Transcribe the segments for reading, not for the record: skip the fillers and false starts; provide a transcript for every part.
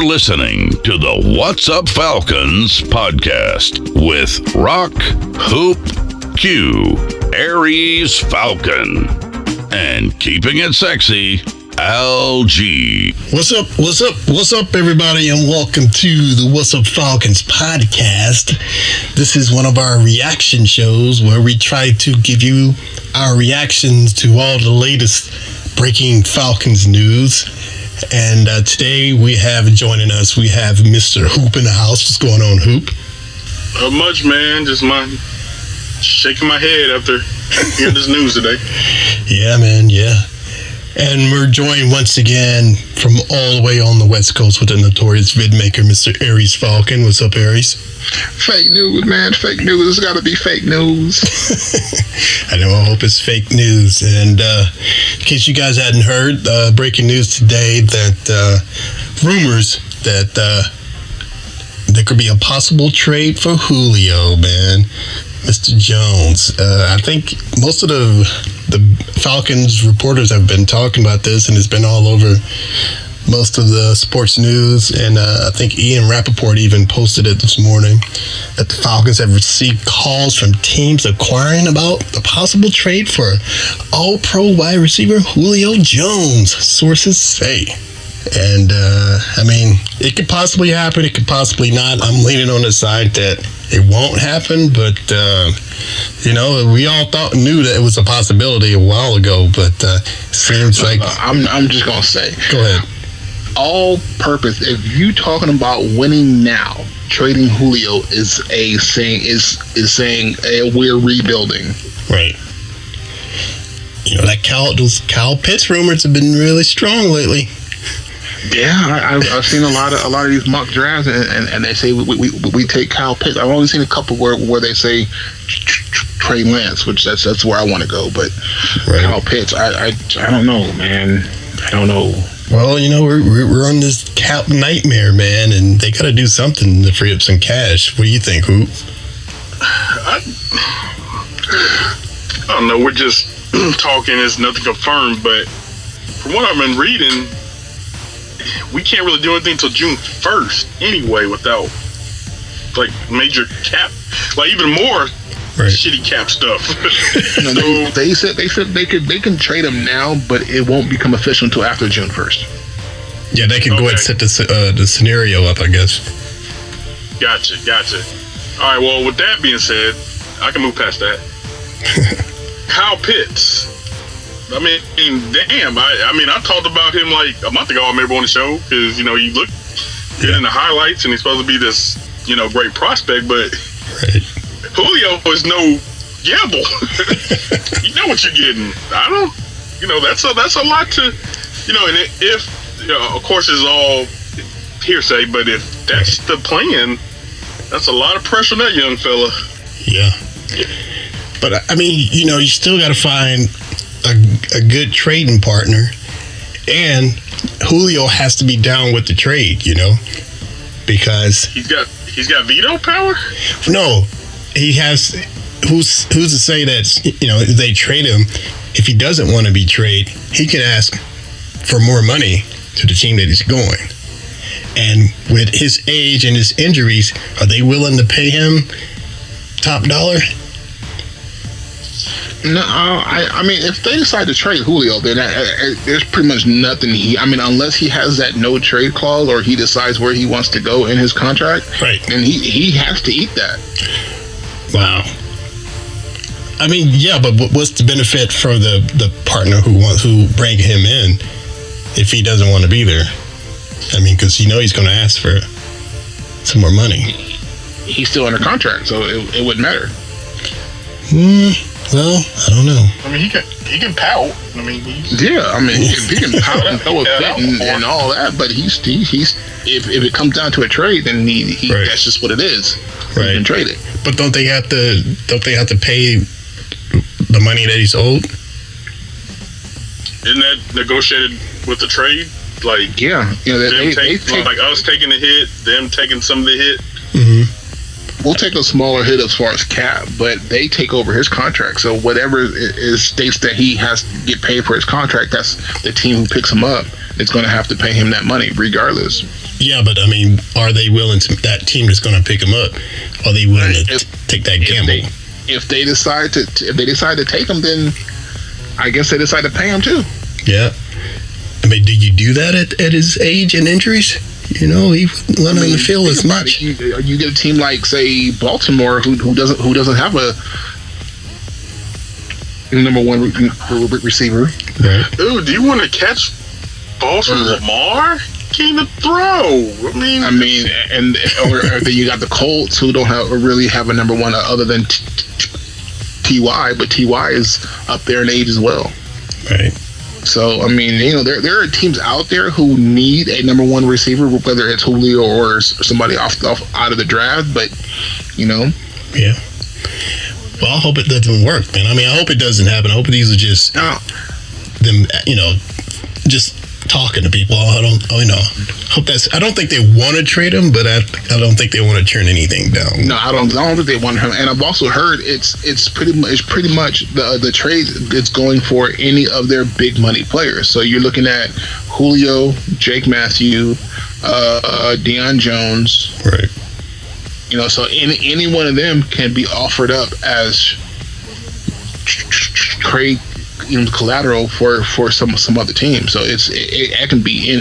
You're listening to the What's Up Falcons podcast with Rock, Hoop, Q, Aries Falcon, and keeping it sexy, LG. What's up, everybody, and welcome to the What's Up Falcons podcast. This is one of our reaction shows where we try to give you our reactions to all the latest breaking Falcons news. And today we have joining us, we have Mr. Hoop in the house. What's going on, Hoop? Not much, man. Just shaking my head after hearing this news today. Yeah, man, yeah. And we're joined once again from all the way on the West Coast with the notorious vid maker, Mr. Aries Falcon. What's up, Aries? Fake news, man. Fake news. It's got to be fake news. I know. I hope it's fake news. And in case you guys hadn't heard, breaking news today that rumors that there could be a possible trade for Julio, man. Mr. Jones. I think most of the Falcons reporters have been talking about this, and it's been all over most of the sports news. And I think Ian Rappaport even posted it this morning that the Falcons have received calls from teams inquiring about the possible trade for all-pro wide receiver Julio Jones, sources say. And I mean, it could possibly happen, it could possibly not. I'm leaning on the side that it won't happen, but you know, we all knew that it was a possibility a while ago, but it seems like I'm just gonna say, go ahead. All purpose. If you talking about winning now, trading Julio is saying we're rebuilding. Right. You know, like those Kyle Pitts rumors have been really strong lately. Yeah, I've seen a lot of these mock drafts, and they say we take Kyle Pitts. I've only seen a couple where they say Trey Lance, which that's where I want to go. But right. Kyle Pitts, I don't know, man. I don't know. Well, you know, we're on this cap nightmare, man, and they got to do something to free up some cash. What do you think, Hoop? I don't know. We're just talking. It's nothing confirmed, but from what I've been reading, we can't really do anything until June 1st anyway without like major cap, like even more shitty cap stuff. No, they said they can trade him now, but it won't become official until after June 1st. Yeah, they can go ahead and set the scenario up, I guess. Gotcha. All right, well, with that being said, I can move past that. Kyle Pitts. I mean, damn. I talked about him like a month ago. I remember on the show because you know he looked good in the highlights, and he's supposed to be this great prospect. But Julio is no gamble. You know what you're getting. That's a lot to, and if of course it's all hearsay, but if that's the plan, that's a lot of pressure on that young fella. Yeah. But I mean, you still got to find a good trading partner, and Julio has to be down with the trade, because he's got veto power. No, he has. Who's to say that if they trade him, if he doesn't want to be traded, he can ask for more money to the team that he's going. And with his age and his injuries, are they willing to pay him top dollar? No, I mean, if they decide to trade Julio, then there's pretty much nothing unless he has that no trade clause or he decides where he wants to go in his contract, right? Then he has to eat that. Wow. I mean, yeah, but what's the benefit for the partner who bring him in if he doesn't want to be there? I mean, because he's going to ask for some more money. He's still under contract, so it wouldn't matter. Well, I don't know. I mean, he can pout. I mean, he can pout and throw a fit and all that. But he's if it comes down to a trade, then he right. That's just what it is. Right. He can trade it. But don't they have to pay the money that he's owed? Isn't that negotiated with the trade? Like, yeah, they take, like us taking the hit, them taking some of the hit. Mm-hmm. We'll take a smaller hit as far as cap, but they take over his contract. So whatever states that he has to get paid for his contract, that's the team who picks him up. It's going to have to pay him that money regardless. Yeah, but I mean, are they willing to? That team that's going to pick him up, are they willing to take that gamble? If they decide to take him, then I guess they decide to pay him too. Yeah. I mean, do you do that at his age and injuries? You know, he went on the field as much. You get a team like, say, Baltimore, who doesn't have a number one receiver. Right. Dude, do you want to catch balls from Lamar? Can't even throw. I mean, or then you got the Colts, who don't really have a number one other than Ty, but Ty is up there in age as well. Right. So, I mean, you know, there are teams out there who need a number one receiver, whether it's Julio or somebody off out of the draft, but, you know. Yeah. Well, I hope it doesn't work, man. I mean, I hope it doesn't happen. I hope these are just them, you know, just talking to people. I don't think they want to trade him, but I don't think they want to turn anything down. No, I don't think they want him. And I've also heard it's pretty much the trade it's going for any of their big money players. So you're looking at Julio, Jake Matthew, Deion Jones, right? You know, so any one of them can be offered up as trade collateral for some other team. So it can be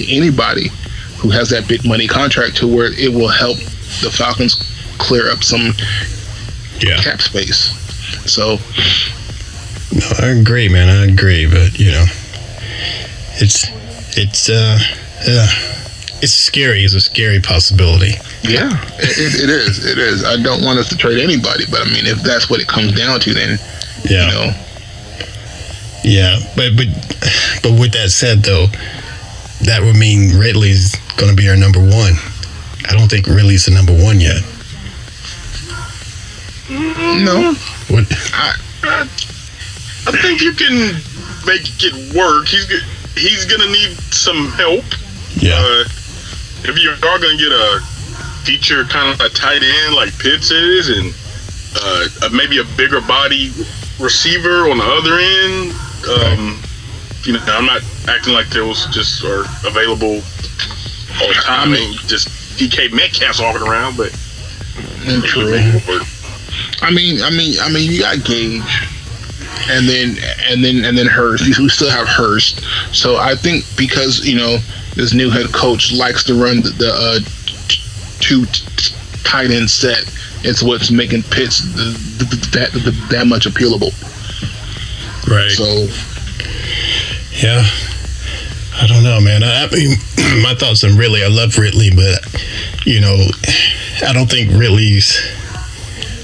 anybody who has that big money contract to where it will help the Falcons clear up some cap space. So no, I agree, man. I agree, but you know, it's scary. It's a scary possibility. Yeah, it is. It is. I don't want us to trade anybody, but I mean, if that's what it comes down to, then you know. Yeah, but with that said, though, that would mean Ridley's going to be our number one. I don't think Ridley's the number one yet. No. What? I think you can make it work. He's going to need some help. Yeah. If you are going to get a feature kind of a tight end like Pitts is, and maybe a bigger body receiver on the other end. You know, I'm not acting like those just are available all the time. I mean, just DK Metcalf's walking around, but true. I mean, you got Gage, and then Hurst. You still have Hurst. So I think because you know this new head coach likes to run the two tight end set, it's what's making Pitts that much appealable. Right. So, yeah, I don't know, man. I mean, my thoughts on Ridley. I love Ridley, but you know, I don't think Ridley's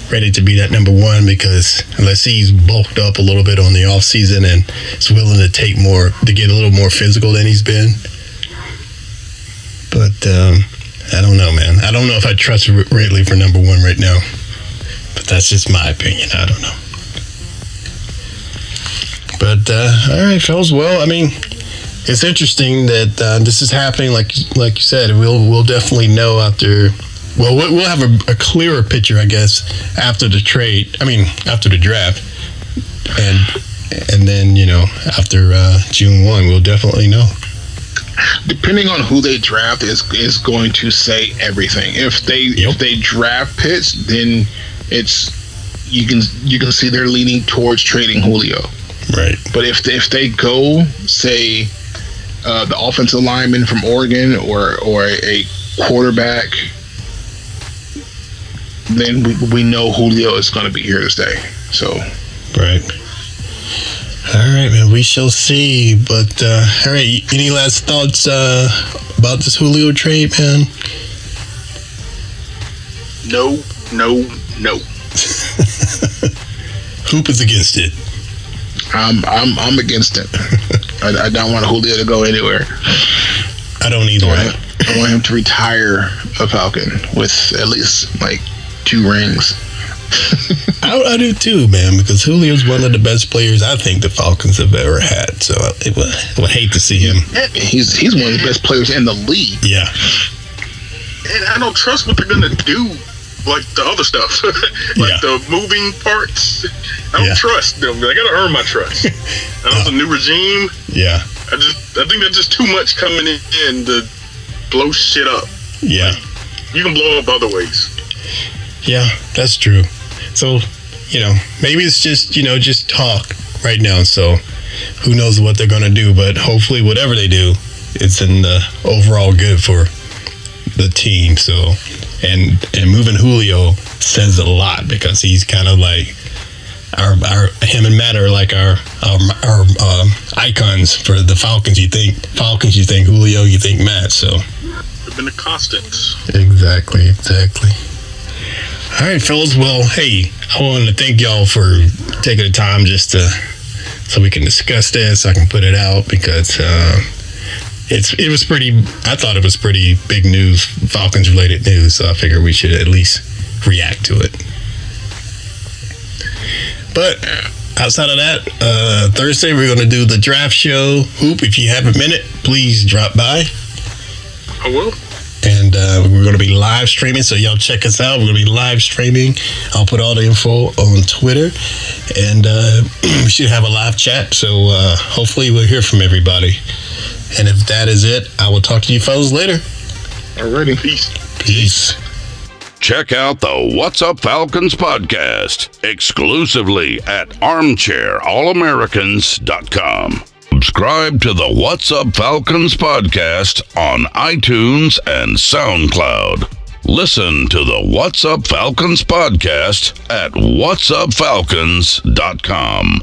ready to be that number one because unless he's bulked up a little bit on the off season and is willing to take more to get a little more physical than he's been. But I don't know, man. I don't know if I trust Ridley for number one right now. But that's just my opinion. I don't know. But all right, fellas. Well, I mean, it's interesting that this is happening. Like you said, we'll definitely know after. Well, we'll have a clearer picture, I guess, after the trade. I mean, after the draft, and then you know after June 1, we'll definitely know. Depending on who they draft is going to say everything. If they draft Pitts, then it's you can see they're leaning towards trading Julio. Right. But if they go, say, the offensive lineman from Oregon or a quarterback, then we know Julio is going to be here to stay. So. Right. All right, man. We shall see. But all right, any last thoughts about this Julio trade, man? No. Hoop is against it. I'm against it. I don't want Julio to go anywhere. I don't either. I want him to retire a Falcon with at least like 2 rings. I do too, man, because Julio's one of the best players I think the Falcons have ever had. So I would hate to see him. He's one of the best players in the league. Yeah. And I don't trust what they're gonna do, like the other stuff, the moving parts. I don't trust them. I gotta earn my trust. And it's a new regime. Yeah. I think that's just too much coming in to blow shit up. Yeah. You can blow up other ways. Yeah, that's true. So, maybe it's just talk right now. So who knows what they're going to do, but hopefully whatever they do, it's in the overall good for the team. So, and moving Julio says a lot because he's kind of like him and Matt are like our icons for the Falcons. You think Falcons, you think Julio, you think Matt. So they've been the constants. Exactly. All right, fellas. Well, hey, I wanted to thank y'all for taking the time so we can discuss this. I can put it out because it was pretty. I thought it was pretty big news, Falcons related news. So I figured we should at least react to it. But outside of that, Thursday we're going to do the draft show. Hoop, if you have a minute, please drop by. I will. And we're going to be live streaming, so y'all check us out. We're going to be live streaming. I'll put all the info on Twitter, and we should have a live chat. So hopefully we'll hear from everybody. And if that is it, I will talk to you fellas later. Alrighty. Peace. Check out the What's Up Falcons podcast exclusively at armchairallamericans.com. Subscribe to the What's Up Falcons podcast on iTunes and SoundCloud. Listen to the What's Up Falcons podcast at whatsupfalcons.com.